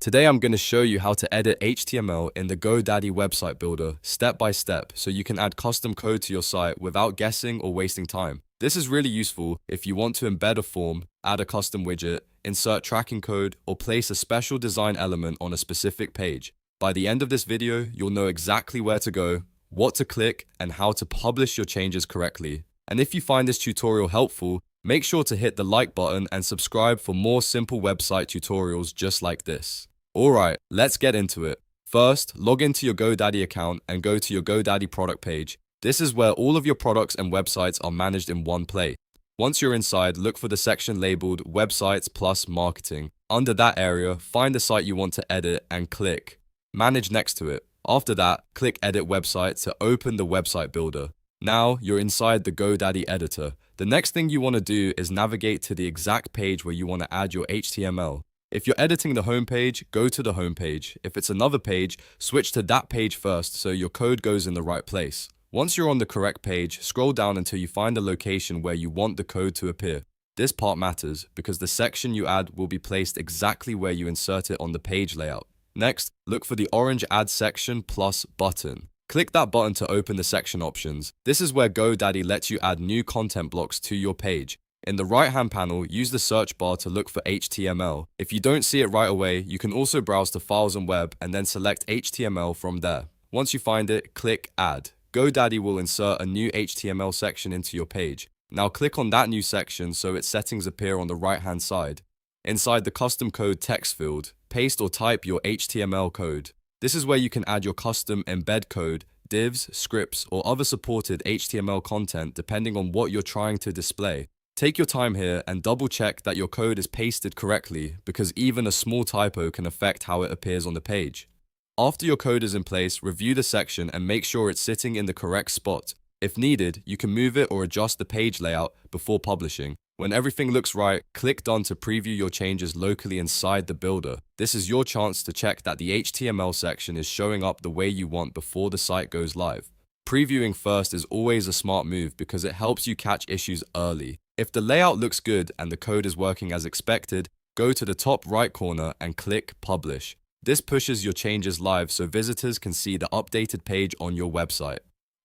Today I'm going to show you how to edit HTML in the GoDaddy website builder step by step so you can add custom code to your site without guessing or wasting time. This is really useful if you want to embed a form, add a custom widget, insert tracking code, or place a special design element on a specific page. By the end of this video, you'll know exactly where to go, what to click, and how to publish your changes correctly. And if you find this tutorial helpful, make sure to hit the like button and subscribe for more simple website tutorials just like this. Alright, let's get into it. First, log into your GoDaddy account and go to your GoDaddy product page. This is where all of your products and websites are managed in one place. Once you're inside, look for the section labeled Websites plus Marketing. Under that area, find the site you want to edit and click Manage next to it. After that, click Edit Website to open the website builder. Now you're inside the GoDaddy editor. The next thing you want to do is navigate to the exact page where you want to add your HTML. If you're editing the home page, go to the home page. If it's another page, switch to that page first so your code goes in the right place. Once you're on the correct page, scroll down until you find the location where you want the code to appear. This part matters because the section you add will be placed exactly where you insert it on the page layout. Next, look for the orange Add Section Plus button. Click that button to open the section options. This is where GoDaddy lets you add new content blocks to your page. In the right-hand panel, use the search bar to look for HTML. If you don't see it right away, you can also browse to Files and Web and then select HTML from there. Once you find it, click Add. GoDaddy will insert a new HTML section into your page. Now click on that new section so its settings appear on the right-hand side. Inside the custom code text field, paste or type your HTML code. This is where you can add your custom embed code, divs, scripts, or other supported HTML content depending on what you're trying to display. Take your time here and double check that your code is pasted correctly because even a small typo can affect how it appears on the page. After your code is in place, review the section and make sure it's sitting in the correct spot. If needed, you can move it or adjust the page layout before publishing. When everything looks right, click Done to preview your changes locally inside the builder. This is your chance to check that the HTML section is showing up the way you want before the site goes live. Previewing first is always a smart move because it helps you catch issues early. If the layout looks good and the code is working as expected, go to the top right corner and click Publish. This pushes your changes live so visitors can see the updated page on your website.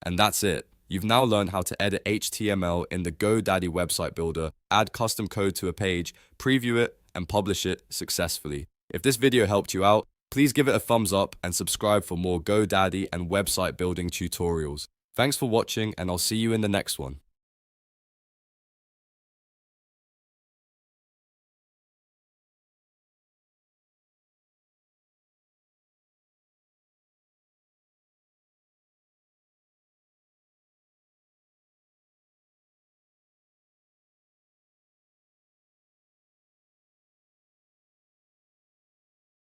And that's it. You've now learned how to edit HTML in the GoDaddy website builder, add custom code to a page, preview it, and publish it successfully. If this video helped you out, please give it a thumbs up and subscribe for more GoDaddy and website building tutorials. Thanks for watching, and I'll see you in the next one.